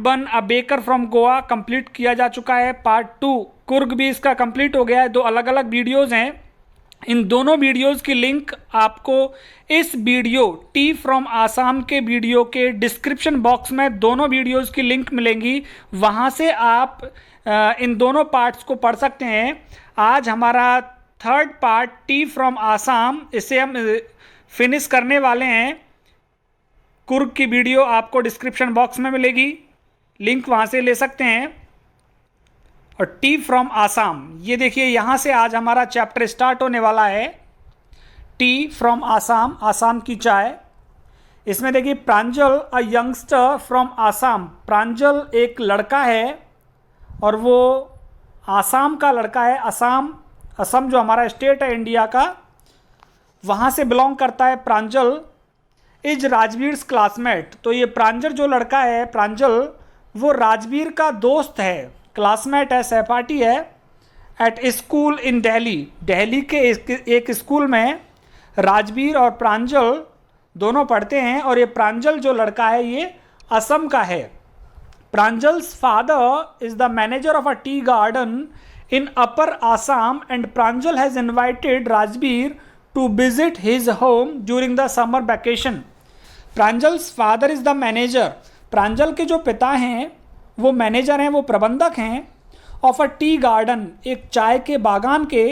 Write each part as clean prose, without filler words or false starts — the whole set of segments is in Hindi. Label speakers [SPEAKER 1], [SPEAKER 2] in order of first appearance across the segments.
[SPEAKER 1] One a baker from Goa complete किया जा चुका है। पार्ट 2 कुर्ग भी इसका कंप्लीट हो गया है। 2 अलग अलग वीडियोज़ हैं। इन दोनों वीडियोज़ की लिंक आपको इस वीडियो टी फ्रॉम आसाम के वीडियो के डिस्क्रिप्शन बॉक्स में दोनों वीडियोज़ की लिंक मिलेंगी, वहाँ से आप इन दोनों पार्ट्स को पढ़ सकते हैं। आज हमारा 3rd part T from Assam, इसे हम फिनिश करने वाले हैं। कुर्ग की वीडियो आपको डिस्क्रिप्शन बॉक्स में मिलेगी, लिंक वहाँ से ले सकते हैं। और टी फ्रॉम आसाम, ये देखिए यहाँ से आज हमारा चैप्टर स्टार्ट होने वाला है। टी फ्रॉम आसाम, आसाम की चाय। इसमें देखिए प्रांजल अ यंगस्टर फ्रॉम आसाम। प्रांजल एक लड़का है और वो आसाम का लड़का है। असम जो हमारा स्टेट है इंडिया का, वहाँ से बिलोंग करता है प्रांजल। Is Rajveer classmate. तो ये प्रांजल जो लड़का है, प्रांजल, वो राजवीर का दोस्त है, क्लासमेट है, सहपाठी है। एट स्कूल इन दिल्ली, दिल्ली के एक स्कूल में राजवीर और प्रांजल दोनों पढ़ते हैं। और ये प्रांजल जो लड़का है ये असम का है। Pranjal's father is the manager of a tea garden in upper Assam and Pranjal has invited Rajvir to visit his home during the summer vacation. Pranjal's father is the manager. Pranjal के जो पिता हैं वो मैनेजर हैं, वो प्रबंधक हैं। ऑफ अ टी गार्डन, एक चाय के बागान के।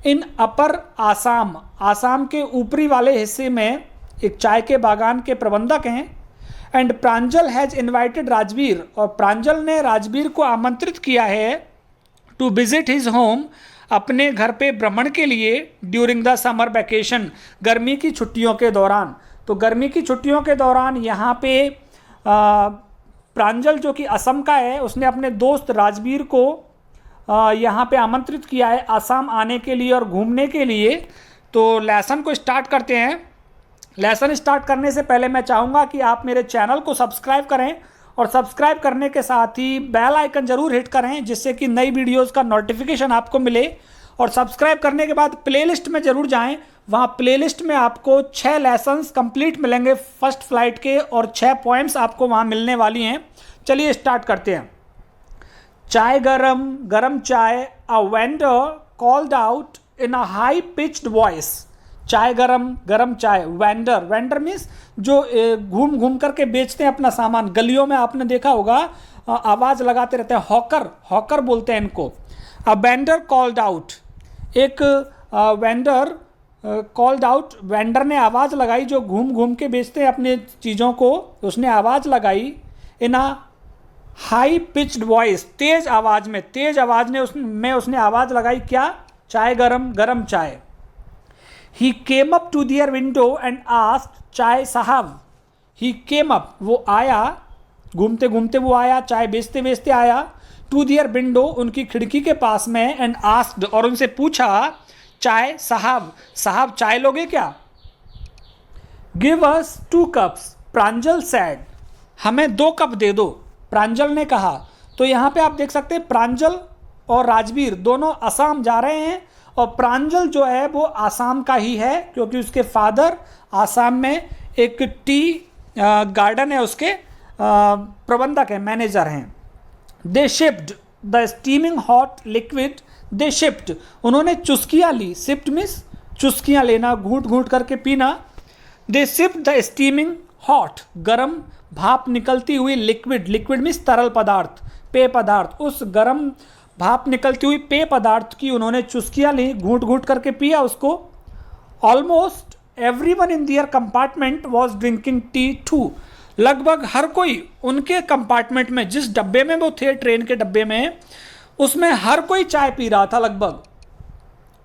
[SPEAKER 1] इन अपर आसाम, आसाम के ऊपरी वाले हिस्से में एक चाय के बागान के प्रबंधक हैं। And Pranjal has invited Rajveer, और प्रांजल ने राजवीर को आमंत्रित किया है टू विजिट हिज होम, अपने घर पे भ्रमण के लिए। ड्यूरिंग द समर वैकेशन, गर्मी की छुट्टियों के दौरान। तो गर्मी की छुट्टियों के दौरान यहाँ पे प्रांजल जो कि असम का है, उसने अपने दोस्त राजवीर को यहाँ पे आमंत्रित किया है असम आने के लिए और घूमने के लिए। तो लेसन को स्टार्ट करते हैं। लेसन स्टार्ट करने से पहले मैं चाहूँगा कि आप मेरे चैनल को सब्सक्राइब करें, और सब्सक्राइब करने के साथ ही बेल आइकन ज़रूर हिट करें, जिससे कि नई वीडियोज़ का नोटिफिकेशन आपको मिले। और सब्सक्राइब करने के बाद प्लेलिस्ट में ज़रूर जाएं, वहाँ प्लेलिस्ट में आपको 6 लेसन्स कंप्लीट मिलेंगे फर्स्ट फ्लाइट के, और 6 पॉइंट्स आपको वहाँ मिलने वाली हैं। चलिए स्टार्ट करते हैं। चाय गरम, गरम चाय। A vendor called out in a high pitched voice. चाय गरम, गरम चाय। वेंडर, वेंडर मीन्स जो घूम घूम करके बेचते हैं अपना सामान। गलियों में आपने देखा होगा आवाज़ लगाते रहते हैं, हॉकर, हॉकर बोलते हैं इनको। अ वेंडर कॉल्ड आउट, एक वेंडर कॉल्ड आउट, वेंडर ने आवाज़ लगाई, जो घूम घूम के बेचते हैं अपने चीज़ों को, उसने आवाज़ लगाई। इन अ हाई पिच्ड वॉइस, तेज़ आवाज़ में, तेज़ आवाज़ में उसने आवाज़ लगाई, क्या? चाय गरम, गरम चाय। He came up to their window and asked, चाय साहब। He came up, वो आया, घूमते घूमते वो आया, चाय बेचते बेचते आया। To their window, उनकी खिड़की के पास में। And asked, और उनसे पूछा, चाय साहब, साहब चाय लोगे क्या? Give us 2 cups, प्रांजल said, हमें 2 कप दे दो, प्रांजल ने कहा। तो यहाँ पे आप देख सकते हैं प्रांजल और राजवीर दोनों असम जा रहे हैं, और प्रांजल जो है वो आसाम का ही है, क्योंकि उसके फादर आसाम में एक टी गार्डन है, उसके प्रबंधक हैं, मैनेजर हैं। They sipped the steaming hot liquid, they sipped, उन्होंने चुस्कियाँ ली। सिप्ड मीन्स चुस्कियाँ लेना, घूंट घूंट करके पीना। दे शिप्ड द स्टीमिंग हॉट, गर्म भाप निकलती हुई लिक्विड, लिक्विड मीन्स तरल पदार्थ, पेय पदार्थ। उस गर्म भाप निकलती हुई पेय पदार्थ की उन्होंने चुस्कियाँ ली, घूंट घूंट करके पिया उसको। Almost everyone in their compartment was drinking tea too, लगभग हर कोई उनके कंपार्टमेंट में, जिस डब्बे में वो थे, ट्रेन के डब्बे में, उसमें हर कोई चाय पी रहा था लगभग।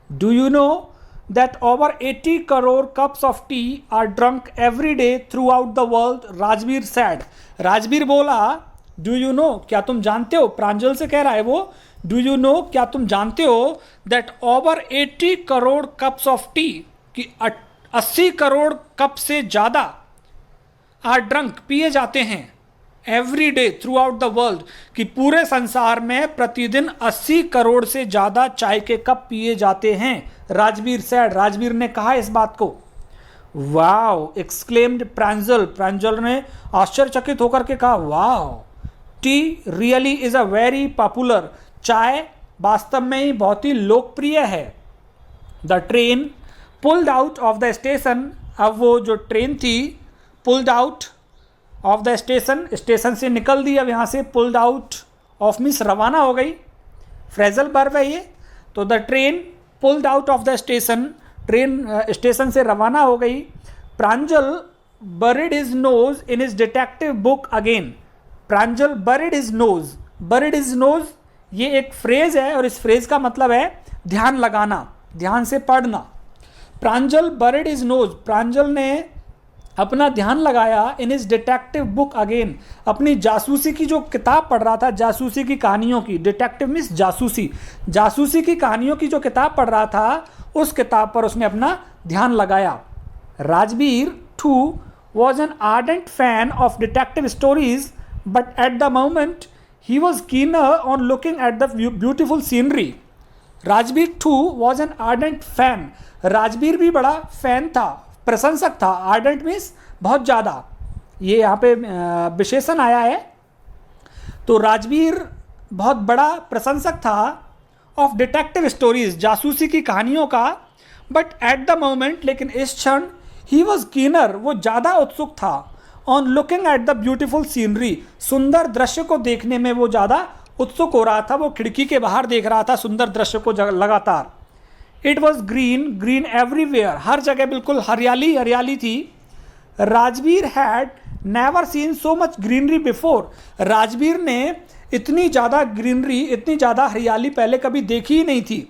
[SPEAKER 1] Do you know that over 80 crore cups of T R drunk every day through out the world, Rajveer said. Rajveer बोला, डू यू नो, क्या तुम जानते हो? प्रांजल से कह रहा है वो, डू यू नो, क्या तुम जानते हो, that over 80 crore cups of T, कि 80 करोड़ कप से ज़्यादा आर ड्रंक, पिए जाते हैं, every day through out the world, कि पूरे संसार में प्रतिदिन 80 करोड़ से ज़्यादा चाय के कप पिए जाते हैं। राजवीर सैड, राजवीर ने कहा इस बात को। वाओ, एक्सक्लेम्ड प्रांजल, प्रांजल ने आश्चर्यचकित होकर के कहा, wow, T really is a very popular, चाय वास्तव में ही बहुत ही लोकप्रिय है। The train pulled out of the station, अब वो जो ट्रेन थी pulled out of the station, station से निकल दी, अब यहाँ से पुल्ड आउट ऑफ मीन्स रवाना हो गई, फ्रेजल वर्ब है ये। तो the train pulled out of the station, train station से रवाना हो गई। प्रांजल बuried his nose in his detective book again, Pranjal buried his nose, buried his nose ये एक फ्रेज है और इस फ्रेज का मतलब है ध्यान लगाना, ध्यान से पढ़ना। प्रांजल buried his nose, प्रांजल ने अपना ध्यान लगाया इन इस डिटेक्टिव बुक अगेन, अपनी जासूसी की जो किताब पढ़ रहा था, जासूसी की कहानियों की, डिटेक्टिव मीन्स जासूसी, जासूसी की कहानियों की जो किताब पढ़ रहा था उस किताब पर उसने अपना ध्यान लगाया। Rajbir too was an ardent fan of detective stories, but at the moment he was keener on looking at the beautiful scenery. Rajbir too was an ardent fan, Rajbir भी बड़ा फैन था, प्रशंसक था। आर्डेंट मीन्स बहुत ज़्यादा, ये यहाँ पे विशेषण आया है। तो राजबीर बहुत बड़ा प्रशंसक था ऑफ डिटेक्टिव स्टोरीज, जासूसी की कहानियों का। बट एट द मोमेंट, लेकिन इस क्षण, ही वॉज कीनर, वो ज़्यादा उत्सुक था on looking at the beautiful scenery, सुंदर दृश्य को देखने में वो ज़्यादा उत्सुक हो रहा था। वो खिड़की के बाहर देख रहा था सुंदर दृश्य को लगातार। It was green, green everywhere, हर जगह बिल्कुल हरियाली हरियाली थी। Rajbir had never seen so much greenery before, Rajbir ने इतनी ज़्यादा ग्रीनरी, इतनी ज़्यादा हरियाली पहले कभी देखी ही नहीं थी।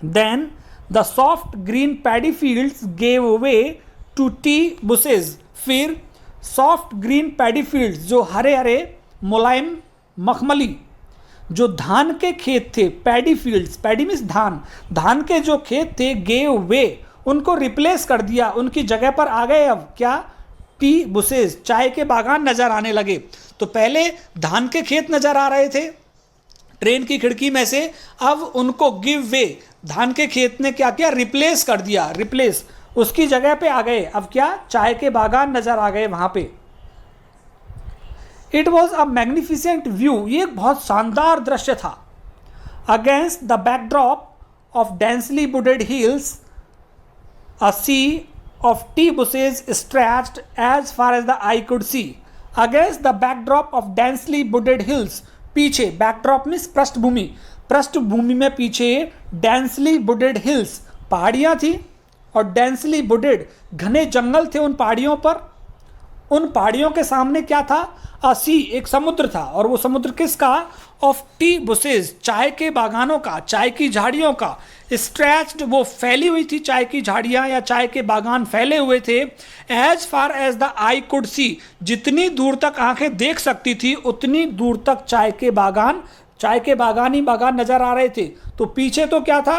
[SPEAKER 1] Then the soft green paddy fields gave way to tea bushes, फिर सॉफ्ट ग्रीन पैडी फील्ड्स, जो हरे हरे मुलायम मखमली जो धान के खेत थे, पैडी फील्ड्स, पैडी मीन्स धान, धान के जो खेत थे, गेव वे, उनको रिप्लेस कर दिया, उनकी जगह पर आ गए अब क्या, टी बुशेज, चाय के बागान नजर आने लगे। तो पहले धान के खेत नजर आ रहे थे ट्रेन की खिड़की में से, अब उनको गिव वे, धान के खेत ने क्या किया, रिप्लेस कर दिया, रिप्लेस, उसकी जगह पे आ गए अब क्या, चाय के बागान नजर आ गए वहां पे। It was a magnificent view, ये एक बहुत शानदार दृश्य था। Against the backdrop of densely wooded hills, a sea of tea bushes stretched as far as the eye could see. Against the backdrop of densely wooded hills, पीछे, बैकड्रॉप मीन्स पृष्ठभूमि, पृष्ठभूमि में पीछे डेंसली वुडेड हिल्स, पहाड़ियाँ थी, और डेंसली वुडेड, घने जंगल थे उन पहाड़ियों पर। उन पहाड़ियों के सामने क्या था, अ सी, एक समुद्र था, और वो समुद्र किसका, ऑफ टी बुशेज, चाय के बागानों का, चाय की झाड़ियों का। स्ट्रेच्ड, वो फैली हुई थी, चाय की झाड़ियाँ या चाय के बागान फैले हुए थे। As far as the eye could see, जितनी दूर तक आंखें देख सकती थी उतनी दूर तक चाय के बागान ही बागान नजर आ रहे थे। तो पीछे तो क्या था,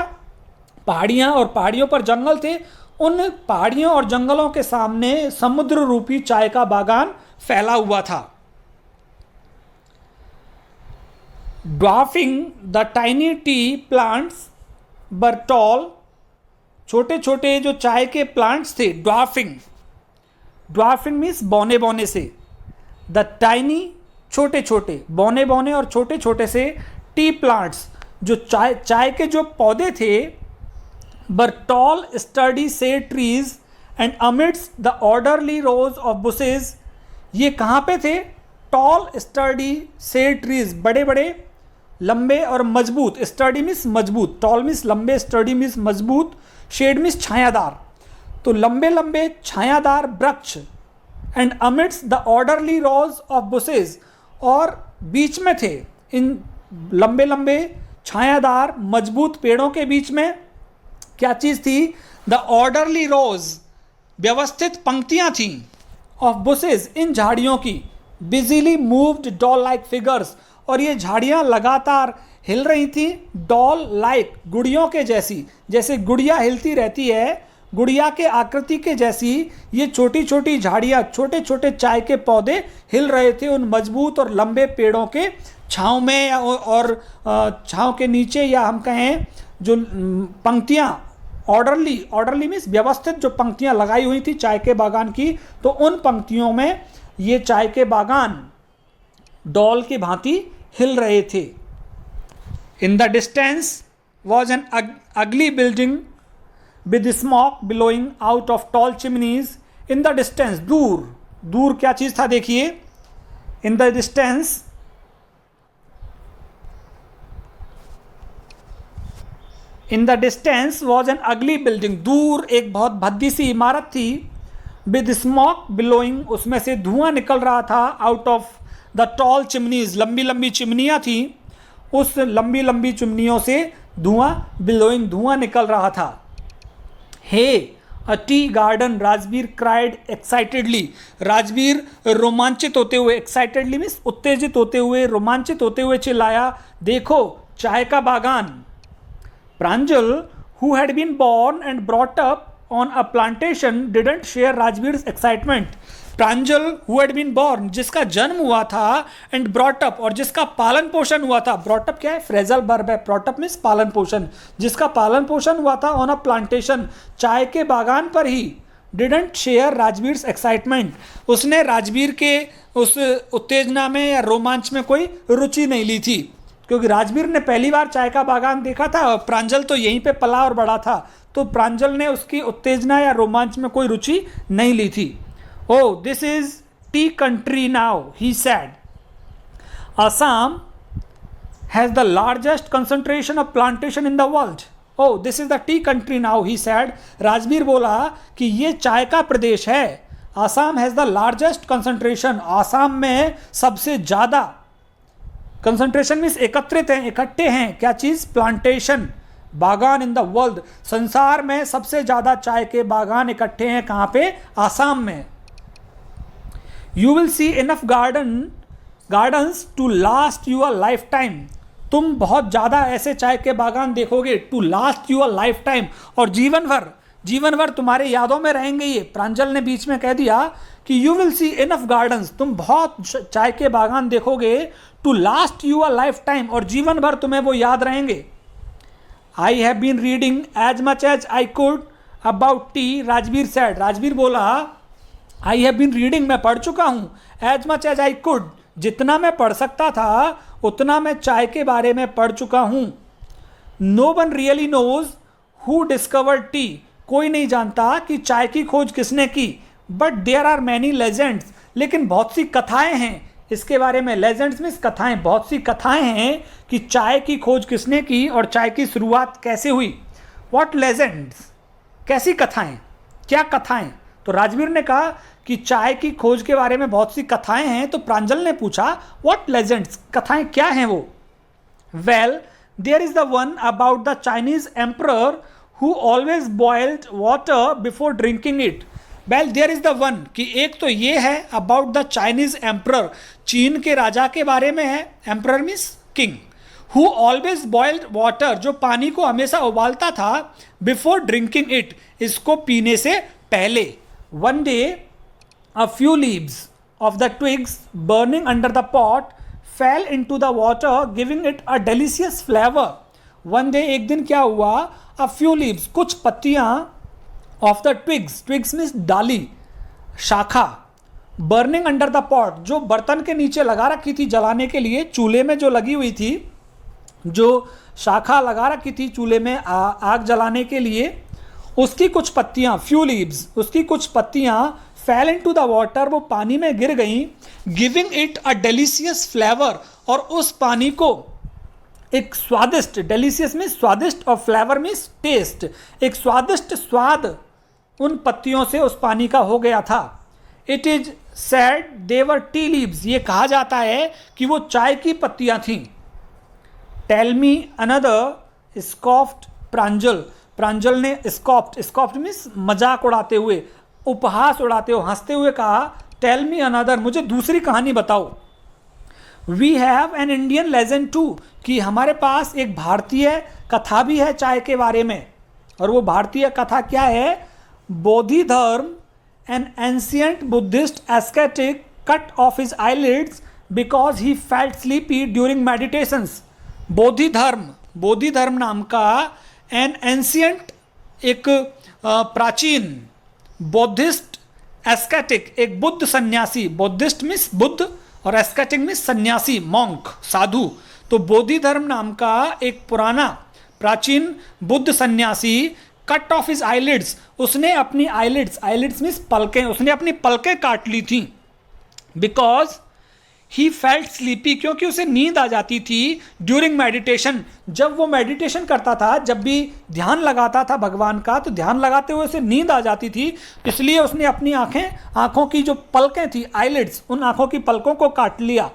[SPEAKER 1] पहाड़ियाँ, और पहाड़ियों पर जंगल थे। उन पहाड़ियों और जंगलों के सामने समुद्र रूपी चाय का बागान फैला हुआ था। Dwarfing the tiny T plants were toll, छोटे छोटे जो चाय के प्लांट्स थे, ड्वार्फिंग, ड्वार्फिंग मीन्स बौने बौने से, द टाइनी, छोटे छोटे, बौने बौने और छोटे छोटे से, टी प्लांट्स, जो चाय के जो पौधे थे, वर टॉल स्टडी से trees and amidst the orderly rose of bushes, ये कहाँ पे थे, टॉल स्टडी से ट्रीज, बड़े बड़े लंबे और मजबूत, स्टडी मीन्स मजबूत, टॉल मीन्स लंबे, स्टडी मीन्स मजबूत, शेड मीन्स छायादार, तो लंबे लंबे छायादार वृक्ष, and amidst the orderly rose of bushes, और बीच में थे इन लंबे लंबे छायादार मजबूत पेड़ों के बीच में क्या चीज़ थी, द ऑर्डरली रोज, व्यवस्थित पंक्तियां थीं, ऑफ बुशेज, इन झाड़ियों की, बिजीली मूव्ड डॉल लाइक फिगर्स, और ये झाड़ियां लगातार हिल रही थी, डॉल लाइक, गुड़ियों के जैसी, जैसे गुड़िया हिलती रहती है, गुड़िया के आकृति के जैसी ये छोटी छोटी झाड़ियाँ, छोटे छोटे चाय के पौधे हिल रहे थे उन मजबूत और लंबे पेड़ों के छाँव में, और छाँव के नीचे, या हम कहें जो पंक्तियाँ, ऑर्डरली मीन्स व्यवस्थित जो पंक्तियाँ लगाई हुई थी चाय के बागान की, तो उन पंक्तियों में ये चाय के बागान डॉल की भांति हिल रहे थे। In the distance was an अगली building with smoke billowing out of tall chimneys. In the distance, दूर, दूर क्या चीज था देखिए, in the distance, in the distance was an अगली बिल्डिंग, दूर एक बहुत भद्दी सी इमारत थी, विद स्मोक बिलोइंग, उसमें से धुआं निकल रहा था, out of the tall chimneys, लंबी लंबी चिमनियाँ थी, उस लंबी लंबी चिमनियों से धुआं, बिलोइंग धुआं निकल रहा था। Hey a tea garden, Rajvir cried excitedly, Rajvir रोमांचित होते हुए, एक्साइटेडली मीन्स उत्तेजित होते हुए, रोमांचित होते हुए चिल्लाया, देखो चाय का बागान। प्रांजल, who had been born and brought up on a plantation, didn't share Rajveer's excitement. Pranjal, who had been born, जिसका जन्म हुआ था, and brought up, और जिसका पालन पोषण हुआ था, brought up क्या है, फ्रेजल वर्ब है, brought up मीन्स पालन पोषण, जिसका पालन पोषण हुआ था on a plantation, चाय के बागान पर ही, didn't share Rajveer's excitement, उसने राजवीर के उस उत्तेजना में या रोमांच में कोई रुचि नहीं ली थी, क्योंकि राजवीर ने पहली बार चाय का बागान देखा था और प्रांजल तो यहीं पे पला और बड़ा था, तो प्रांजल ने उसकी उत्तेजना या रोमांच में कोई रुचि नहीं ली थी। Oh this is tea country now, he said. Assam has the largest concentration of plantation in the world. Oh this is the tea country now, he said. Rajveer बोला कि ये चाय का प्रदेश है। Assam has the largest concentration, Assam में सबसे ज़्यादा, कंसंट्रेशन मीन्स एकत्रित हैं, इकट्ठे हैं, क्या चीज, प्लांटेशन, बागान, इन द वर्ल्ड, संसार में सबसे ज्यादा चाय के बागान इकट्ठे हैं, कहां पे, आसाम में। You will see enough gardens to last your lifetime, तुम बहुत ज्यादा ऐसे चाय के बागान देखोगे, to last your lifetime, और जीवन भर तुम्हारे यादों में रहेंगे ये। प्रांजल ने बीच में कह दिया कि you will see enough gardens, तुम बहुत चाय के बागान देखोगे, to last your lifetime, और जीवन भर तुम्हें वो याद रहेंगे। I have been reading as much as I could about tea, Rajveer said. Rajveer बोला आई हैव बीन रीडिंग, मैं पढ़ चुका हूँ, as much as I could, जितना मैं पढ़ सकता था उतना मैं चाय के बारे में पढ़ चुका हूँ। No one really knows who discovered tea, कोई नहीं जानता कि चाय की खोज किसने की, but there are many legends, लेकिन बहुत सी कथाएं हैं इसके बारे में। लेजेंड्स मीन्स कथाएं, बहुत सी कथाएं हैं कि चाय की खोज किसने की और चाय की शुरुआत कैसे हुई। व्हाट लेजेंड्स, कैसी कथाएं, क्या कथाएं। तो राजवीर ने कहा कि चाय की खोज के बारे में बहुत सी कथाएं हैं, तो प्रांजल ने पूछा व्हाट लेजेंड्स, कथाएं क्या हैं वो। Well there is the one about the Chinese emperor who always boiled water before drinking it. Well there is the one, कि एक तो ये है अबाउट द चाइनीज एम्परर, चीन के राजा के बारे में है, emperor means king, who always boiled water, जो पानी को हमेशा उबालता था, बिफोर ड्रिंकिंग इट, इसको पीने से पहले। One day a few leaves of the twigs burning under the pot fail into the water giving it a delicious flavour. One day, एक दिन क्या हुआ, अ फ्यू लीव्स, कुछ पत्तियां, of the twigs, twigs means डाली, शाखा, बर्निंग अंडर द पॉट, जो बर्तन के नीचे लगा रखी थी जलाने के लिए, चूल्हे में जो लगी हुई थी, जो शाखा लगा रखी थी चूल्हे में आग जलाने के लिए, उसकी कुछ पत्तियां, फ्यू लीव्स, उसकी कुछ पत्तियां फेल इनटू द वाटर, वो पानी में गिर गई, giving it a delicious flavour, और उस पानी को एक स्वादिष्ट, डेलिशियस में स्वादिष्ट, और फ्लेवर में टेस्ट, एक स्वादिष्ट स्वाद उन पत्तियों से उस पानी का हो गया था। It is said their tea leaves, ये कहा जाता है कि वो चाय की पत्तियां थीं। टेल मी अनदर, स्कॉफ्ड प्रांजल, प्रांजल ने स्कॉफ्ड मीन्स मजाक उड़ाते हुए, उपहास उड़ाते हुए, हंसते हुए कहा, टेल मी अनदर, मुझे दूसरी कहानी बताओ। We have an Indian legend too, कि हमारे पास एक भारतीय कथा भी है चाय के बारे में, और वो भारतीय कथा क्या है, Bodhidharma, an ancient Buddhist ascetic cut off his eyelids because he felt sleepy during meditations. Bodhidharma नाम का एन एंशियंट, एक प्राचीन बौद्धिस्ट एस्केटिक, एक बुद्ध सन्यासी, बौद्धिस्ट मीन्स बुद्ध और एस्केटिक मीन्स सन्यासी, मॉन्क, साधु। तो बोधि धर्म नाम का एक पुराना प्राचीन बुद्ध सन्यासी कट ऑफ हिज आईलिड्स, उसने अपनी आईलिड्स, आईलिड्स मीन्स पलकें, उसने अपनी पलकें काट ली थी। बिकॉज ही फेल्ट स्लीपी, क्योंकि उसे नींद आ जाती थी ड्यूरिंग मेडिटेशन, जब वो मेडिटेशन करता था, जब भी ध्यान लगाता था भगवान का, तो ध्यान लगाते हुए उसे नींद आ जाती थी। इसलिए उसने अपनी आंखों की जो पलकें थी, आईलिड्स, उन आंखों की पलकों को काट लिया।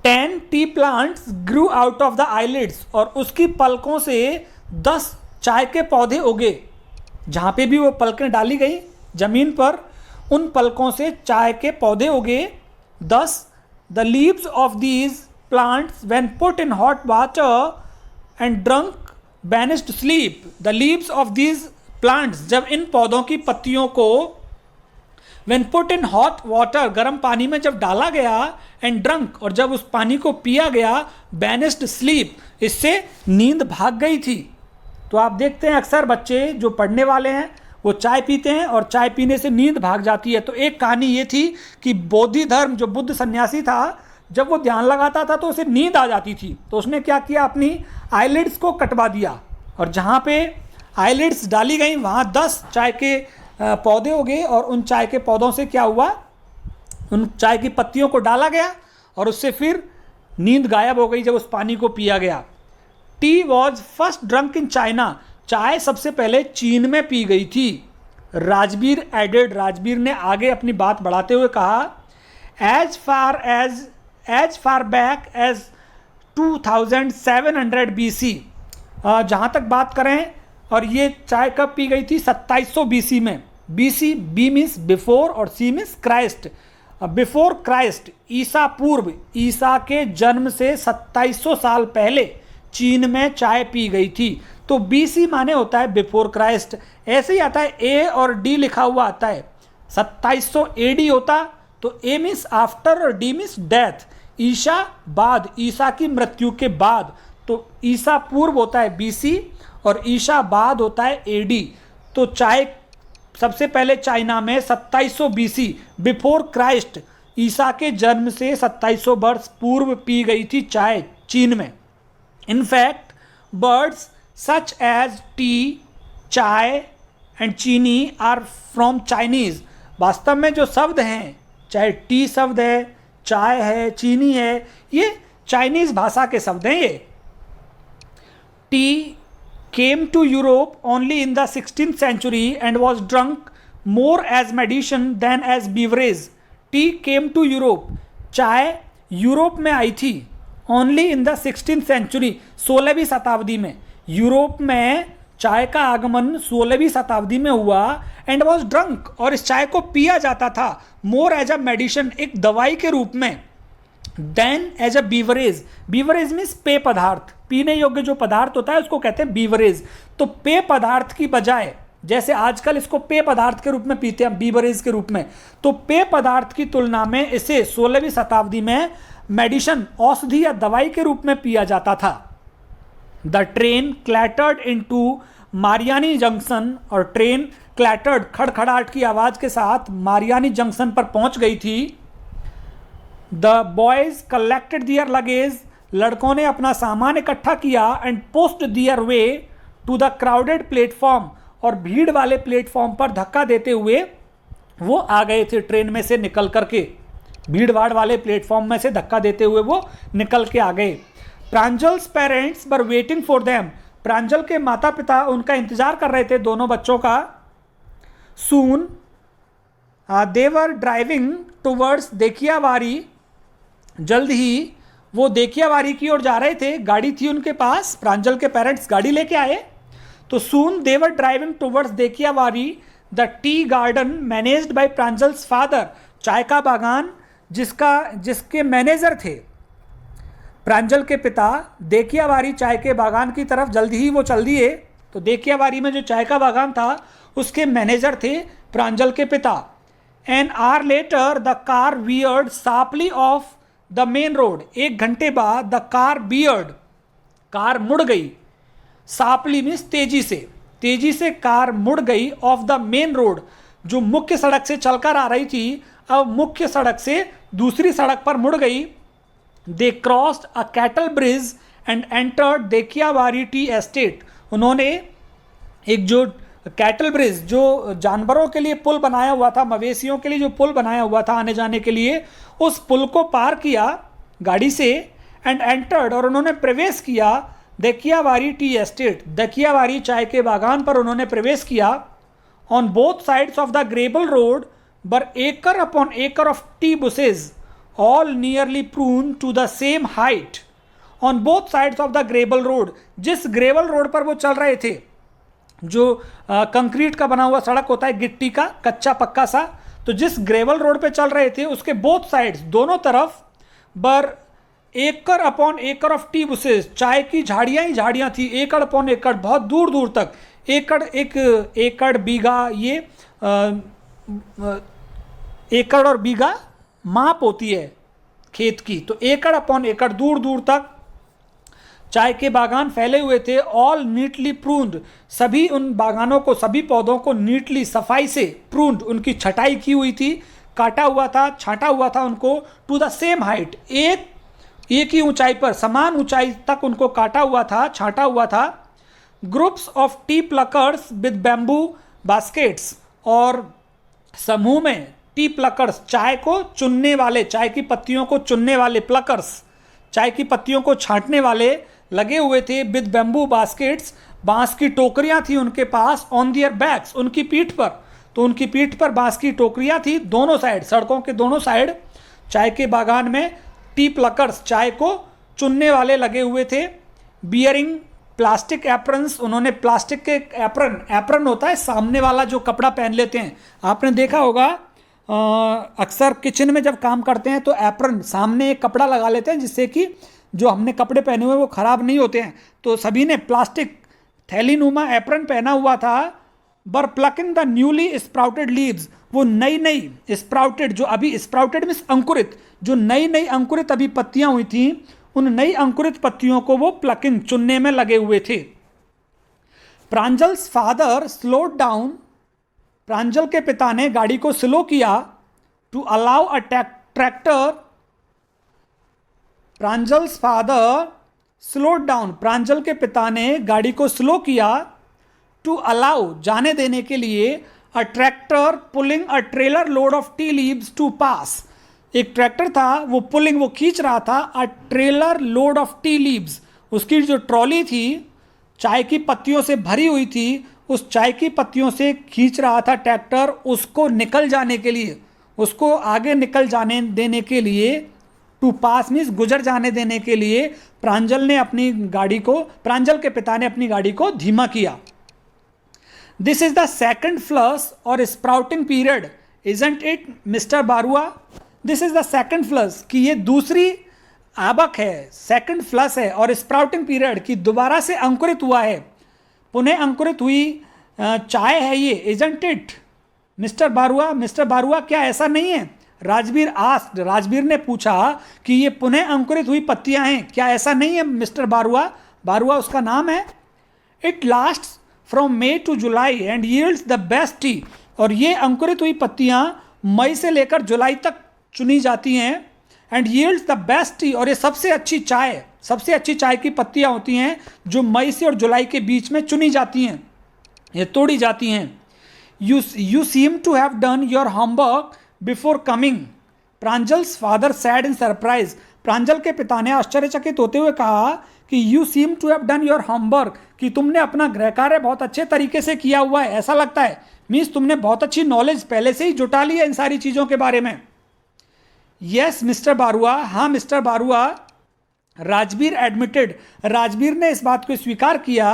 [SPEAKER 1] 10 T plants Guru out of the eyelids, और उसकी पलकों से 10 चाय के पौधे उगे। जहाँ पे भी वो पलकें डाली गई जमीन पर, उन पलकों से चाय के पौधे उगे। 10 the leaves of these plants when put in hot water and drunk banished sleep. The leaves of these plants, जब इन पौधों की पत्तियों को when put in hot water, गर्म पानी में जब डाला गया, एंड ड्रंक, और जब उस पानी को पिया गया, बैनिस्ड स्लीप, इससे नींद भाग गई थी। तो आप देखते हैं अक्सर बच्चे जो पढ़ने वाले हैं वो चाय पीते हैं और चाय पीने से नींद भाग जाती है। तो एक कहानी ये थी कि बोधि धर्म, जो बुद्ध सन्यासी था, जब वो ध्यान लगाता था तो उसे नींद आ जाती थी। तो उसने क्या किया, अपनी आईलिड्स को कटवा दिया, और जहाँ पे आईलिड्स डाली गई वहाँ 10 चाय के पौधे उगे, और उन चाय के पौधों से क्या हुआ, उन चाय की पत्तियों को डाला गया और उससे फिर नींद गायब हो गई जब उस पानी को पिया गया। T was first drunk in China, चाय सबसे पहले चीन में पी गई थी। राजबीर एडेड, राजबीर ने आगे अपनी बात बढ़ाते हुए कहा, as far back as 2700 BC, जहाँ तक बात करें, और ये चाय कब पी गई थी, 2700 BC में। BC, बी मीन्स बिफोर और C means Christ. Before Christ, ईसा पूर्व, ईसा के जन्म से 2700 साल पहले चीन में चाय पी गई थी। तो BC माने होता है बिफोर क्राइस्ट, ऐसे ही आता है, A और D लिखा हुआ आता है। 2700 AD होता तो A मीन्स आफ्टर और D मीन्स डेथ, ईसा बाद, ईसा की मृत्यु के बाद। तो ईसा पूर्व होता है BC और ईसा बाद होता है AD। तो चाय सबसे पहले चाइना में 2700 BC, बिफोर क्राइस्ट, ईसा के जन्म से 2700 वर्ष पूर्व पी गई थी चाय चीन में। In fact words such as tea, chai and chini are from Chinese, वास्तव में जो शब्द हैं, चाहे टी शब्द है, चाय है, चीनी है, ये चाइनीज भाषा के शब्द हैं। ये T came to Europe only in the 16th century and was drunk more as medicine than as beverage. Tea came to Europe, चाय यूरोप में आई थी only in the 16th century, 16वीं शताब्दी में। यूरोप में चाय का आगमन 16वीं शताब्दी में हुआ, एंड वॉज ड्रंक, और इस चाय को पिया जाता था, मोर एज अ मेडिसिन, एक दवाई के रूप में, then as a beverage. Beverage means पेय पदार्थ, पीने योग्य जो पदार्थ होता है उसको कहते हैं बीवरेज। तो पेय पदार्थ की बजाय, जैसे आजकल इसको पेय पदार्थ के रूप में पीते हैं बीवरेज के रूप में, तो पेय पदार्थ की तुलना में इसे 16वीं शताब्दी में मेडिसिन, औषधि या दवाई के रूप में पिया जाता था। The train clattered into Mariani junction, और ट्रेन क्लैटर्ड, खड़खड़ाहट की आवाज के साथ मारियानी जंक्शन पर पहुंच गई थी। The boys collected their luggage, लड़कों ने अपना सामान इकट्ठा किया, and pushed their way to the crowded platform, और भीड़ वाले प्लेटफॉर्म पर धक्का देते हुए वो आ गए थे ट्रेन में से निकल करके, भीड़ भाड़ वाले प्लेटफॉर्म में से धक्का देते हुए वो निकल के आ गए। Pranjal's parents were waiting for them, Pranjal के माता पिता उनका इंतजार कर रहे थे, दोनों बच्चों का। सून दे वर ड्राइविंग टूवर्ड्स देखियावारी, जल्द ही वो देखियावारी की ओर जा रहे थे, गाड़ी थी उनके पास, प्रांजल के पेरेंट्स गाड़ी लेके आए। तो soon they were driving towards Dhekiabari the tea garden managed by Pranjal's father, चाय का बागान जिसके मैनेजर थे प्रांजल के पिता, देखियावारी चाय के बागान की तरफ जल्दी ही वो चल दिए। तो देखियावारी में जो चाय का बागान था उसके मैनेजर थे प्रांजल के पिता। An hour later the car weird sharply of the main road, 1 घंटे बाद द कार बियर्ड, कार मुड़ गई, शार्पली मीन्स तेजी से कार मुड़ गई, ऑफ द मेन रोड, जो मुख्य सड़क से चलकर आ रही थी, अब मुख्य सड़क से दूसरी सड़क पर मुड़ गई। They crossed a cattle bridge and entered Dhekiabari tea estate. उन्होंने एक जो कैटल ब्रिज, जो जानवरों के लिए पुल बनाया हुआ था, मवेशियों के लिए जो पुल बनाया हुआ था आने जाने के लिए, उस पुल को पार किया गाड़ी से। एंड एंटर्ड, और उन्होंने प्रवेश किया देखियावारी टी एस्टेट, देखियावारी चाय के बागान पर उन्होंने प्रवेश किया। On both sides of the gravel road were acre upon acre of tea bushes all nearly prune to the same height. On both sides of the gravel road, जिस ग्रेबल रोड पर वो चल रहे थे, जो कंक्रीट का बना हुआ सड़क होता है, गिट्टी का कच्चा पक्का सा, तो जिस ग्रेवल रोड पे चल रहे थे उसके बोथ साइड्स, दोनों तरफ, बर एकड़ अपॉन एकड़ ऑफ टी बुशेज, चाय की झाड़ियाँ ही झाड़ियाँ थी, एकड़ अपॉन एकड़, बहुत दूर दूर तक। एकड़, एक एकड़ बीघा, ये एकड़ और बीघा माप होती है खेत की, तो एकड़ अपॉन एकड़ दूर दूर तक चाय के बागान फैले हुए थे। ऑल नीटली प्रून्ड, सभी उन बागानों को, सभी पौधों को नीटली, सफाई से, प्रून्ड, उनकी छटाई की हुई थी, काटा हुआ था, छांटा हुआ था उनको। टू द सेम हाइट, एक ही ऊंचाई पर, समान ऊंचाई तक उनको काटा हुआ था, छांटा हुआ था। Groups of T pluckers with bamboo baskets, और समूह में टी प्लकर्स, चाय को चुनने वाले, चाय की पत्तियों को चुनने वाले, प्लकर्स, चाय की पत्तियों को छांटने वाले लगे हुए थे। विद बैम्बू बास्केट्स, बांस की टोकरियां थी उनके पास। ऑन दियर बैक्स, उनकी पीठ पर, तो उनकी पीठ पर बांस की टोकरियां थी दोनों साइड, सड़कों के दोनों साइड चाय के बागान में टी प्लकर्स, चाय को चुनने वाले लगे हुए थे। बियरिंग प्लास्टिक एप्रन्स, उन्होंने प्लास्टिक के एप्रन, एप्रन होता है सामने वाला जो कपड़ा पहन लेते हैं, आपने देखा होगा अक्सर किचन में जब काम करते हैं तो एप्रन, सामने एक कपड़ा लगा लेते हैं जिससे कि जो हमने कपड़े पहने हुए वो ख़राब नहीं होते हैं। तो सभी ने प्लास्टिक थैली नुमा एप्रन पहना हुआ था। बर plucking the newly sprouted leaves, वो नई नई स्प्राउटेड, जो अभी स्प्राउटेड मीन्स अंकुरित, जो नई नई अंकुरित अभी पत्तियां हुई थी, उन नई अंकुरित पत्तियों को वो प्लकिंग, चुनने में लगे हुए थे। Pranjal's father slowed down, Pranjal के पिता ने गाड़ी को स्लो किया। To allow a tractor, Pranjal's father slowed down, Pranjal के पिता ने गाड़ी को स्लो किया। टू अलाउ, जाने देने के लिए। A tractor pulling a trailer load of tea leaves to pass, एक ट्रैक्टर था वो पुलिंग, वो खींच रहा था a trailer load of tea leaves, उसकी जो ट्रॉली थी चाय की पत्तियों से भरी हुई थी, उस चाय की पत्तियों से खींच रहा था ट्रैक्टर, उसको निकल जाने के लिए, उसको आगे निकल जाने देने के लिए। टू पास मीन्स गुजर जाने देने के लिए प्रांजल ने अपनी गाड़ी को, प्रांजल के पिता ने अपनी गाड़ी को धीमा किया। This is the second flush और sprouting period, isn't it Mister Barua? This is the second flush, कि ये दूसरी आबक है, सेकंड फ्लस है, और स्प्राउटिंग पीरियड की दोबारा से अंकुरित हुआ है, पुनः अंकुरित हुई चाय है ये। Isn't it Mister Barua? Mister Barua, क्या ऐसा नहीं है? राजबीर आस्क्ड, राजबीर ने पूछा कि ये पुनः अंकुरित हुई पत्तियां हैं, क्या ऐसा नहीं है मिस्टर बारुआ? बारुआ उसका नाम है। It last from May to July and yields the best tea, और ये अंकुरित हुई पत्तियां मई से लेकर जुलाई तक चुनी जाती हैं। And yields the best tea, और ये सबसे अच्छी चाय, सबसे अच्छी चाय की पत्तियां होती हैं जो मई से और जुलाई के बीच में चुनी जाती हैं, ये तोड़ी जाती हैं। You seem to have done your homework before coming, Pranjal's father said in surprise, Pranjal के पिता ने आश्चर्यचकित होते हुए कहा कि you seem to have done your homework, कि तुमने अपना गृह कार्य बहुत अच्छे तरीके से किया हुआ है, ऐसा लगता है, मीन्स तुमने बहुत अच्छी नॉलेज पहले से ही जुटा ली है इन सारी चीज़ों के बारे में। यस मिस्टर बारुआ, हाँ मिस्टर बारुआ, राजबीर एडमिटेड, राजबीर ने इस बात को स्वीकार किया।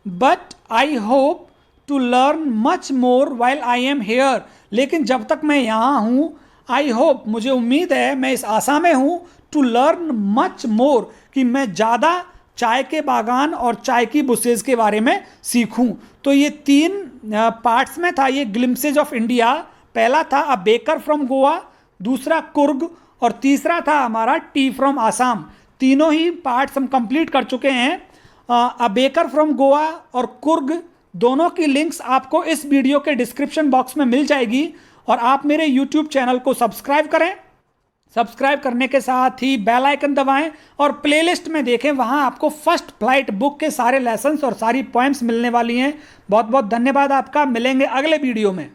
[SPEAKER 1] But I hope to learn much more while I am here, लेकिन जब तक मैं यहाँ हूँ, आई होप, मुझे उम्मीद है, मैं इस आशा में हूँ, टू लर्न मच मोर, कि मैं ज़्यादा चाय के बागान और चाय की बुशेज के बारे में सीखूं। तो ये 3 पार्ट्स में था ये ग्लिम्सेज ऑफ इंडिया। पहला था अ बेकर फ्रॉम गोवा, दूसरा कुर्ग, और तीसरा था हमारा टी फ्रॉम आसाम। तीनों ही पार्ट्स हम कंप्लीट कर चुके हैं। अ बेकर फ्रॉम गोवा और कुर्ग, दोनों की लिंक्स आपको इस वीडियो के डिस्क्रिप्शन बॉक्स में मिल जाएगी, और आप मेरे यूट्यूब चैनल को सब्सक्राइब करें। सब्सक्राइब करने के साथ ही बेल आइकन दबाएं और प्लेलिस्ट में देखें, वहां आपको फर्स्ट फ्लाइट बुक के सारे लेसन्स और सारी पोएम्स मिलने वाली हैं। बहुत बहुत धन्यवाद आपका, मिलेंगे अगले वीडियो में।